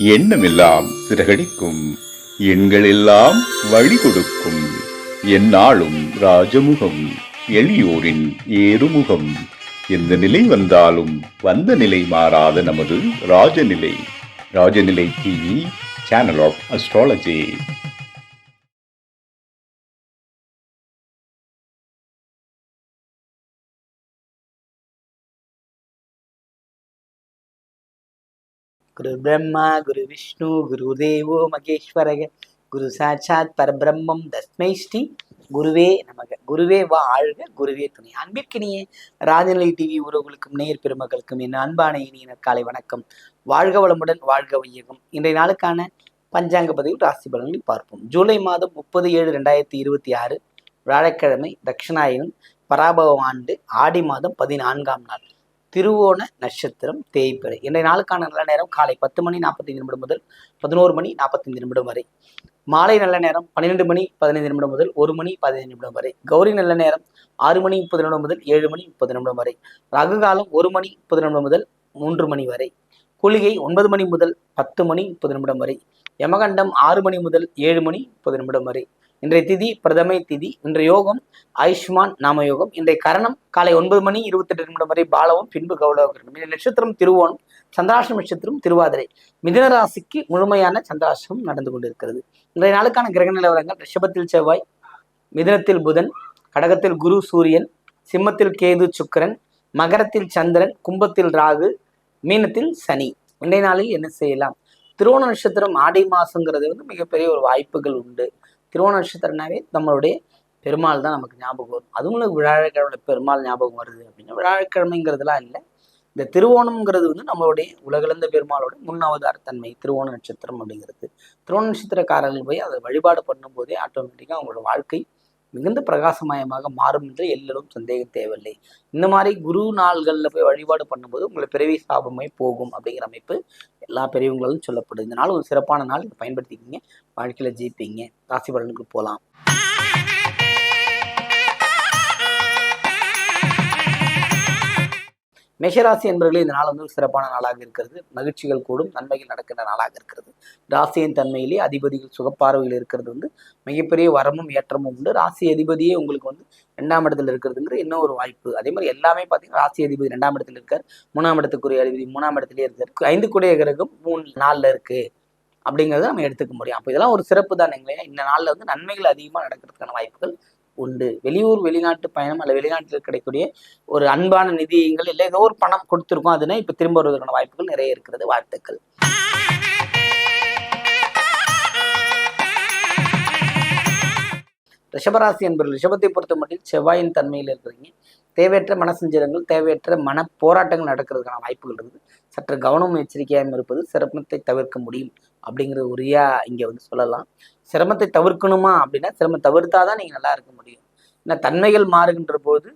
எண்ணமெல்லாம் சிறகடிக்கும், எண்களெல்லாம் வழி கொடுக்கும், எந்நாளும் ராஜமுகம், எளியோரின் ஏறுமுகம். எந்த நிலை வந்தாலும் வந்த நிலை மாறாத நமது Rajanilai. Rajanilai TV, channel of astrology. குரு பிரம்மா குரு விஷ்ணு குரு தேவோ மகேஸ்வரக குரு சாட்சாத் பரபிரம்மம் தஸ்மை ஸ்ரீ குருவே நமக. குருவே வாழ்க, குருவே துணை. அன்பிற்கினிய ராஜநிலை டிவி உறவுகளுக்கும் நேர் பெருமக்களுக்கும் என் அன்பான இனிய காலை வணக்கம். வாழ்க வளமுடன், வாழ்க வையகம். இன்றைய நாளுக்கான பஞ்சாங்க பதிவு ராசி பலன்களை பார்ப்போம். ஜூலை மாதம் 30/7/2026 வியாழக்கிழமை, தட்சிணாயனம், பராபவ ஆண்டு, ஆடி மாதம் 14ஆம் நாள், திருவோண நட்சத்திரம், தேய்பிறை. இன்றைய நாளுக்கான நல்ல நேரம் காலை 10:45 முதல் 11:45 வரை. மாலை நல்ல நேரம் 12:15 முதல் 1:15 வரை. கௌரி நல்ல நேரம் 6:30 முதல் 7:30 வரை. ரகு காலம் 1:30 முதல் 3 மணி வரை. குளிகை 9 மணி முதல் 10:30 வரை. யமகண்டம் 6 மணி முதல் 7:30 வரை. இன்றைய திதி பிரதமை திதி. இன்றைய யோகம் ஆயுஷ்மான் நாம யோகம். இன்றைய கரணம் காலை 9:28 வரை பாலவும், பின்பு கௌளவகரணம். இந்த நட்சத்திரம் திருவோணம், சந்திராஷ்டம நட்சத்திரம் திருவாதிரை. மிதுன ராசிக்கு முழுமையான சந்திராஷ்டமம் நடந்து கொண்டிருக்கிறது. இன்றைய நாளுக்கான கிரக நிலவரங்கள்: ரிஷபத்தில் செவ்வாய், மிதுனத்தில் புதன், கடகத்தில் குரு சூரியன், சிம்மத்தில் கேது சுக்கிரன், மகரத்தில் சந்திரன், கும்பத்தில் ராகு, மீனத்தில் சனி. இன்றைய நாளில் என்ன செய்யலாம்? திருவோண நட்சத்திரம் ஆடி மாசங்கிறது மிகப்பெரிய ஒரு வாய்ப்புகள் உண்டு. திருவோண நட்சத்திரனாவே நம்மளுடைய பெருமாள் தான் நமக்கு ஞாபகம் வரும். அதுவும் வியாழக்கிழமை பெருமாள் ஞாபகம் வருது அப்படின்னா வியாழக்கிழமைங்கிறதுலாம் இல்லை. இந்த திருவோணம்ங்கிறது நம்மளுடைய உலகளந்த பெருமாளோட முன்னவதார தன்மை திருவோண நட்சத்திரம் அப்படிங்கிறது. திருவோண நட்சத்திரக்காரர்கள் போய் அதை வழிபாடு பண்ணும்போதே ஆட்டோமேட்டிக்காக அவங்களோட வாழ்க்கை மிகுந்த பிரகாசமயமாக மாறும் என்று எல்லோரும் சந்தேகம் தேவையில்லை. இந்த மாதிரி குரு நாள்களில் போய் வழிபாடு பண்ணும்போது உங்களை பிறவி சாபமே போகும் அப்படிங்கிற அமைப்பு எல்லா பெரியவங்களும் சொல்லப்படுது. இந்த நாள் ஒரு சிறப்பான நாள், இதை பயன்படுத்திக்கிங்க, வாழ்க்கையில் ஜெயிப்பீங்க. ராசி பலனுக்கு போகலாம். மேஷராசி என்பவர்களே, இந்த நாள் ஒரு சிறப்பான நாளாக இருக்கிறது. மகிழ்ச்சிகள் கூடும், நன்மைகள் நடக்கின்ற நாளாக இருக்கிறது. ராசியின் தன்மையிலே அதிபதிகள் சுகப்பார்வையில் இருக்கிறது மிகப்பெரிய வரமும் ஏற்றமும் உண்டு. ராசி அதிபதியே உங்களுக்கு 2ஆம் இடத்துல இருக்கிறதுங்கிற இன்னும் ஒரு வாய்ப்பு. அதே மாதிரி எல்லாமே பார்த்தீங்கன்னா ராசி அதிபதி 2ஆம் இடத்துல இருக்கார், 3ஆம் இடத்துக்குரிய அதிபதி 3ஆம் இடத்துலயே இருக்கார், 5 கூடிய கிரகம் 3 நாள்ல இருக்கு அப்படிங்கிறத நம்ம எடுத்துக்க முடியும். அப்போ இதெல்லாம் ஒரு சிறப்பு தான். இந்த நாளில் நன்மைகள் அதிகமாக நடக்கிறதுக்கான வாய்ப்புகள் உண்டு. வெளியூர் வெளிநாட்டு பயணம் அல்ல வெளிநாட்டில் கிடைக்கக்கூடிய ஒரு அன்பான நிதியங்கள் இல்லை ஏதோ ஒரு பணம் கொடுத்துருக்கோம், அதுனா இப்போ திரும்ப வருவதற்கான வாய்ப்புகள் நிறைய இருக்கிறது. வாழ்த்துக்கள். ரிஷபராசி என்பவர்கள், ரிஷபத்தை பொறுத்த மட்டும் செவ்வாயின் தன்மையில் இருக்கிறீங்க. தேவையற்ற மனசஞ்சலங்கள், தேவையற்ற மன போராட்டங்கள் நடக்கிறதுக்கான வாய்ப்புகள் இருக்குது. சற்று கவனம் எச்சரிக்கையாக இருப்பது சிரமத்தை தவிர்க்க முடியும் அப்படிங்கிறது உரியா இங்கே சொல்லலாம். சிரமத்தை தவிர்க்கணுமா அப்படின்னா சிரமம் தவிர்த்தாதான் நீங்கள் நல்லா இருக்க முடியும். ஏன்னா தன்மைகள் மாறுகின்ற போது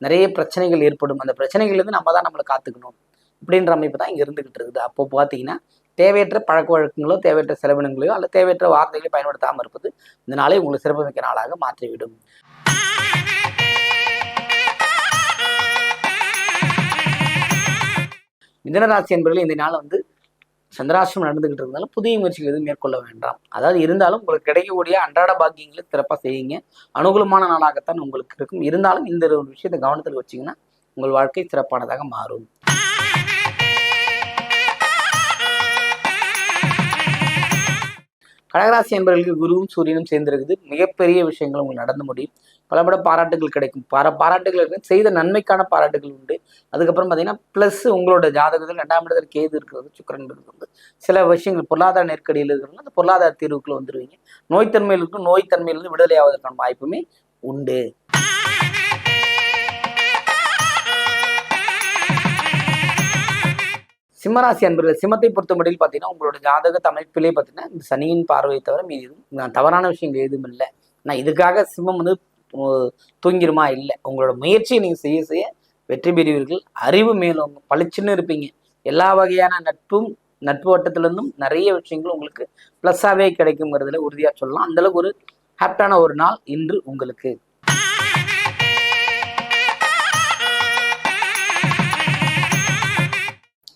நிறைய பிரச்சனைகள் ஏற்படும். அந்த பிரச்சனைகள்லேருந்து நம்ம தான் நம்மளை காத்துக்கணும் அப்படின்ற அமைப்பு தான் இங்கே இருந்துகிட்டு இருக்குது. அப்போ பார்த்தீங்கன்னா தேவையற்ற பழக்க வழக்கங்களோ, தேவையற்ற செலவினங்களையோ அல்ல தேவையற்ற வார்த்தைகளை பயன்படுத்தாமல் இருப்பது இந்த நாளை உங்களுக்கு சிறப்புமிக்க நாளாக மாற்றிவிடும். மிதுனராசி என்பவர்கள், இந்த நாள் சந்திராஷ்டிரம் நடந்துகிட்டு இருந்தாலும் புதிய முயற்சிகள் எதுவும் மேற்கொள்ள வேண்டாம். அதாவது இருந்தாலும் உங்களுக்கு கிடைக்கக்கூடிய அன்றாட பாக்கியங்களை சிறப்பாக செய்யுங்க. அனுகூலமான நாளாகத்தான் உங்களுக்கு இருக்கும். இருந்தாலும் இந்த ஒரு விஷயத்தை கவனத்தில் வச்சிங்கன்னா உங்கள் வாழ்க்கை சிறப்பானதாக மாறும். கடகராசி என்பவர்களுக்கு குருவும் சூரியனும் சேர்ந்திருக்குது. மிகப்பெரிய விஷயங்கள் உங்களுக்கு நடந்து முடியும். பலபட பாராட்டுகள் கிடைக்கும். பாராட்டுகள் இருக்கு, செய்த நன்மைக்கான பாராட்டுகள் உண்டு. அதுக்கப்புறம் பார்த்தீங்கன்னா ப்ளஸ் உங்களோட ஜாதகத்தில் 2ஆம் இடத்துல கேது இருக்கிறது, சுக்கிரன் இருக்கிறது, சில விஷயங்கள் பொருளாதார நெருக்கடியில் இருக்கிறவங்க அந்த பொருளாதார தீர்வுக்குள்ள வந்துடுவீங்க. நோய்த்தன்மையில் இருக்கும், நோய்த்தன்மையிலிருந்து விடுதலை ஆவதற்கான வாய்ப்புமே உண்டு. சிம்மராசி அன்பர்கள், சிம்மத்தை பொறுத்த முடிவில் பார்த்தீங்கன்னா உங்களோட ஜாதக அமைப்பிலே பார்த்தீங்கன்னா இந்த சனியின் பார்வையை தவிர மீது நான் தவறான விஷயங்கள் எதுவும் இல்லை. நான் இதுக்காக சிம்மம் தூங்கிருமா இல்லை. உங்களோட முயற்சியை நீங்கள் செய்ய செய்ய வெற்றி பெறுவீர்கள். அறிவு மேலும் பளிச்சுன்னு இருப்பீங்க. எல்லா வகையான நட்பு வட்டத்திலிருந்தும் நிறைய விஷயங்கள் உங்களுக்கு ப்ளஸ்ஸாகவே கிடைக்குங்கிறதுல உறுதியாக சொல்லலாம். அந்தளவுக்கு ஒரு ஹாப்பியான ஒரு நாள் இன்று உங்களுக்கு.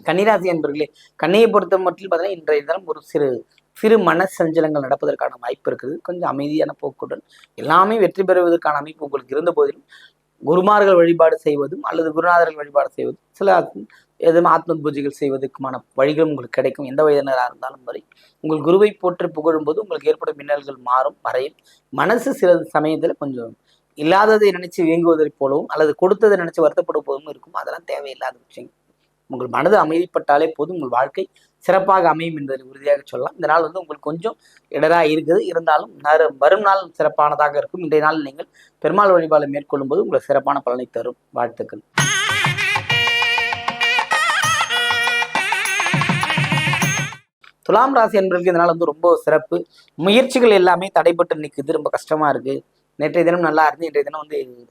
கன்னிராசி என்பர்களே, கன்னியை பொறுத்த மட்டும் பார்த்தீங்கன்னா இன்றைய தினம் ஒரு சிறு சிறு மன சஞ்சலங்கள் நடப்பதற்கான வாய்ப்பு இருக்குது. கொஞ்சம் அமைதியான போக்குடன் எல்லாமே வெற்றி பெறுவதற்கான அமைப்பு உங்களுக்கு இருந்த போதிலும் குருமார்கள் வழிபாடு செய்வதும் அல்லது குருநாதர்கள் வழிபாடு செய்வதும் சில எதுவும் ஆத்ம பூஜைகள் செய்வதற்குமான வழிகளும் உங்களுக்கு கிடைக்கும். எந்த வயதினராக இருந்தாலும் வரை உங்கள் குருவை போற்றி புகழும்போது உங்களுக்கு ஏற்படும் மின்னல்கள் மாறும் மறையும். மனசு சில சமயத்தில் கொஞ்சம் இல்லாததை நினைச்சு இயங்குவதைப் போலவும் அல்லது கொடுத்ததை நினைச்சு வருத்தப்படும் போதும் இருக்கும். அதெல்லாம் தேவையில்லாத விஷயம். உங்கள் மனது அமைதிப்பட்டாலே போதும் உங்கள் வாழ்க்கை சிறப்பாக அமையும் என்பதை உறுதியாக சொல்லலாம். இந்த நாள் உங்களுக்கு கொஞ்சம் இடராக இருக்குது. இருந்தாலும் வரும் நாள் சிறப்பானதாக இருக்கும். இன்றைய நாள் நீங்கள் பெருமாள் வழிபாடு மேற்கொள்ளும் போது உங்களுக்கு சிறப்பான பலனை தரும். வாழ்த்துக்கள். துலாம் ராசி என்பவர்களுக்கு இதனால் ரொம்ப சிறப்பு. முயற்சிகள் எல்லாமே தடைபட்டு நிற்குது. ரொம்ப கஷ்டமா இருக்கு. நேற்றைய தினம் நல்லா இருந்து இன்றைய தினம்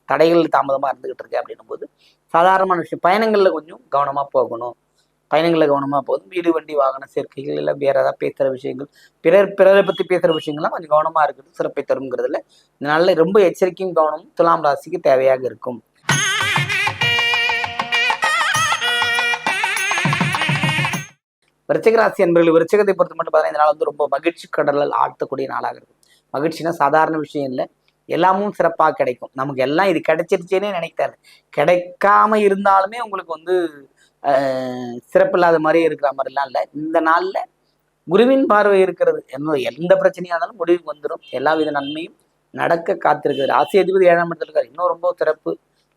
தடைகள் தாமதமாக இருந்துகிட்டு இருக்கு அப்படின்னும் போது சாதாரணமான விஷயம். பயணங்களில் கொஞ்சம் கவனமாக போகணும். பயணங்களில் கவனமாக போதும். வீடு வண்டி வாகன சேர்க்கைகள் இல்லை வேற ஏதாவது பேசுகிற விஷயங்கள் பிறரை பற்றி பேசுகிற விஷயங்கள்லாம் கொஞ்சம் கவனமாக இருக்கிறது சிறப்பை தருங்கிறதுல இந்த நாளில் ரொம்ப எச்சரிக்கையும் கவனமும் துலாம் ராசிக்கு தேவையாக இருக்கும். விருச்சிக ராசி என்பவர்கள் விருச்சிகத்தை பொறுத்த மட்டும் பார்த்தீங்கன்னா இந்த நாள் ரொம்ப மகிழ்ச்சி கடலில் ஆழ்த்தக்கூடிய நாளாக இருக்கும். மகிழ்ச்சினா சாதாரண விஷயம் இல்லை. எல்லாமும் சிறப்பாக கிடைக்கும். நமக்கு எல்லாம் இது கிடைச்சிருச்சேன்னே நினைக்காது. கிடைக்காம இருந்தாலுமே உங்களுக்கு சிறப்பு இல்லாத மாதிரியே இருக்கிற மாதிரிலாம் இல்லை. இந்த நாளில் குருவின் பார்வை இருக்கிறது. எந்த பிரச்சனையாக இருந்தாலும் முடிவுக்கு வந்துடும். எல்லா வித நன்மையும் நடக்க காத்திருக்கிறது. ராசி அதிபதி 7ஆம் இடத்துல இருக்காரு. இன்னும் ரொம்ப சிறப்பு.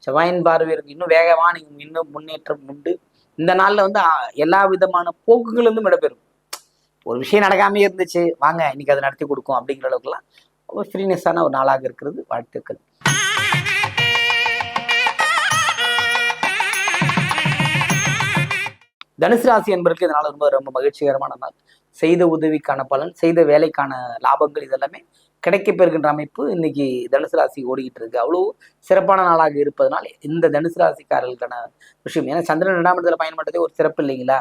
செவ்வாயின் பார்வை இருக்கு. இன்னும் வேகமாக நீங்கள் இன்னும் முன்னேற்றம் உண்டு. இந்த நாளில் எல்லா விதமான போக்குகளிலும் இடம்பெறும். ஒரு விஷயம் நடக்காமே இருந்துச்சு, வாங்க இன்னைக்கு அதை நடத்தி கொடுக்கும் அப்படிங்கிற அளவுக்குலாம் ஒரு ஃப்ரீனஸான ஒரு நாளாக இருக்கிறது. வாழ்த்துக்கள். தனுசு ராசி என்பதற்கு இதனால ரொம்ப ரொம்ப மகிழ்ச்சிகரமான நாள். செய்த உதவிக்கான பலன், செய்த வேலைக்கான லாபங்கள் இதெல்லாமே கிடைக்க பெறுகின்ற அமைப்பு இன்னைக்கு தனுசு ராசி ஓடிக்கிட்டு இருக்கு. அவ்வளோ சிறப்பான நாளாக இருப்பதனால இந்த தனுசு ராசிக்காரர்களுக்கான விஷயம். ஏன்னா சந்திரன் 2ஆம் இடத்துல பயணம் பண்றதே ஒரு சிறப்பு இல்லைங்களா?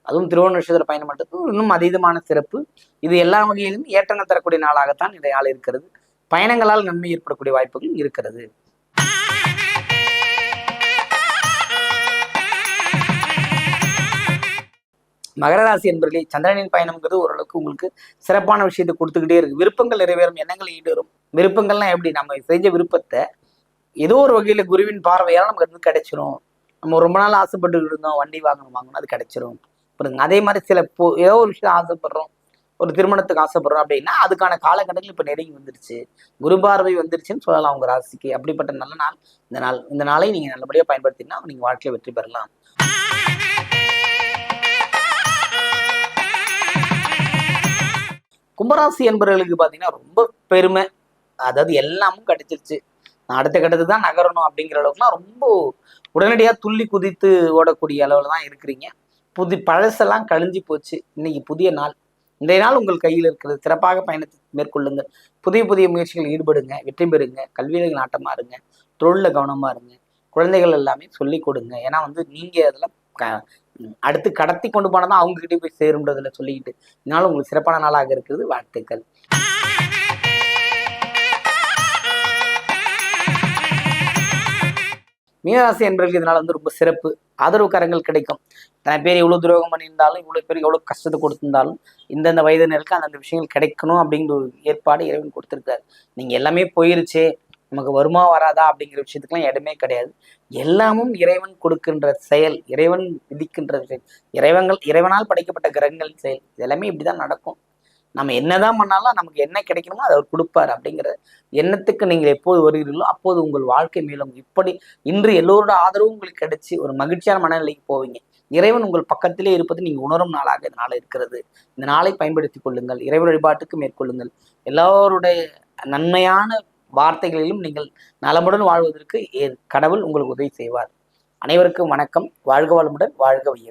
அதுவும் திருவோண நட்சத்திர பயணம் பண்றது இன்னும் அதீதமான சிறப்பு. இது எல்லா வகையிலும் ஏற்றங்கள் தரக்கூடிய நாளாகத்தான் இந்த நாள் இருக்கிறது. பயணங்களால் நன்மை ஏற்படக்கூடிய வாய்ப்புகள் இருக்கிறது. மகர ராசி என்பவர்களே, சந்திரனின் பயணம்ங்கிறது ஓரளவுக்கு உங்களுக்கு சிறப்பான விஷயத்தை கொடுத்துக்கிட்டே இருக்கு. விருப்பங்கள் நிறைவேறும், எண்ணங்கள் ஈடுவரும். விருப்பங்கள்லாம் எப்படி? நம்ம செஞ்ச விருப்பத்தை ஏதோ ஒரு வகையில குருவின் பார்வையால் நமக்கு கிடைச்சிரும். நம்ம ரொம்ப நாள் ஆசைப்பட்டு இருந்தோம், வண்டி வாங்கணும், அது கிடைச்சிரும். அதே மாதிரி ஏதோ ஒரு விஷயம் ஆசைப்படுறோம், ஒரு திருமணத்துக்கு ஆசைப்படுறோம் அப்படின்னா அதுக்கான காலகட்டங்கள் இப்ப நெருங்கி வந்துருச்சு. குரு பார்வை வந்துருச்சுன்னு சொல்லலாம் உங்க ராசிக்கு. அப்படிப்பட்ட நல்ல நாள். இந்த நாளை நீங்க நல்லபடியா பயன்படுத்தினா நீங்க வாழ்க்கையை வெற்றி பெறலாம். கும்பராசி என்பவர்களுக்கு பாத்தீங்கன்னா ரொம்ப பெருமை. அதாவது எல்லாமும் கிடைச்சிருச்சு, நான் அடுத்த கட்டத்துக்கு தான் நகரணும் அப்படிங்கிற அளவுக்குலாம் ரொம்ப உடனடியாக துள்ளி குதித்து ஓடக்கூடிய அளவுல தான் இருக்கிறீங்க. பழசெல்லாம் கழிஞ்சு போச்சு. இன்னைக்கு புதிய நாள். இன்றைய நாள் உங்கள் கையில் இருக்கிறது. சிறப்பாக பயணத்தை மேற்கொள்ளுங்கள். புதிய புதிய முயற்சிகள் ஈடுபடுங்க, வெற்றி பெறுங்க. கல்வியில் நாட்டமா இருங்க, தொழிலில் கவனமா இருங்க. குழந்தைகள் எல்லாமே சொல்லி கொடுங்க. ஏன்னா நீங்க அதெல்லாம் அடுத்து கடத்தி கொண்டு போனதான் அவங்க கிட்டே போய் சேரும்ன்றதுல சொல்லிக்கிட்டு இதனால உங்களுக்கு சிறப்பான நாளாக இருக்கிறது. வாழ்த்துக்கள். மீனராசி என்பவர்களுக்கு இதனால ரொம்ப சிறப்பு. ஆதரவு கரங்கள் கிடைக்கும். தன் பேர் எவ்வளவு துரோகம் பண்ணியிருந்தாலும், இவ்வளவு பேருக்கு எவ்வளவு கஷ்டத்தை கொடுத்திருந்தாலும் இந்தந்த வயதினருக்கு அந்தந்த விஷயங்கள் கிடைக்கணும் அப்படிங்கிற ஒரு ஏற்பாடு இறைவன் கொடுத்திருக்காரு. நீங்க எல்லாமே போயிருச்சே, நமக்கு வருமா வராதா அப்படிங்கிற விஷயத்துக்குலாம் இடமே கிடையாது. எல்லாமும் இறைவன் கொடுக்கின்ற செயல், இறைவன் விதிக்கின்ற செயல், இறைவனால் படைக்கப்பட்ட கிரகங்களின் செயல். இது எல்லாமே இப்படிதான் நடக்கும். நம்ம என்னதான் பண்ணாலும் நமக்கு என்ன கிடைக்கணுமோ அதை அவர் கொடுப்பாரு அப்படிங்கிற எண்ணத்துக்கு நீங்கள் எப்போது வருகிறீர்களோ அப்போது உங்கள் வாழ்க்கை மேலும் இப்படி இன்று எல்லோரோட ஆதரவும் உங்களுக்கு கிடைச்சி ஒரு மகிழ்ச்சியான மனநிலைக்கு போவீங்க. இறைவன் உங்கள் பக்கத்திலே இருப்பது நீங்க உணரும் நாளாக இந்த நாள் இருக்கிறது. இந்த நாளை பயன்படுத்தி கொள்ளுங்கள். இறைவன் வழிபாட்டுக்கு மேற்கொள்ளுங்கள். எல்லாருடைய நன்மையான வார்த்தைகளிலும் நீங்கள் நலமுடன் வாழ்வதற்கு கடவுள் உங்களுக்கு உதவி செய்வார். அனைவருக்கும் வணக்கம். வாழ்க வளமுடன், வாழ்க வையகம்.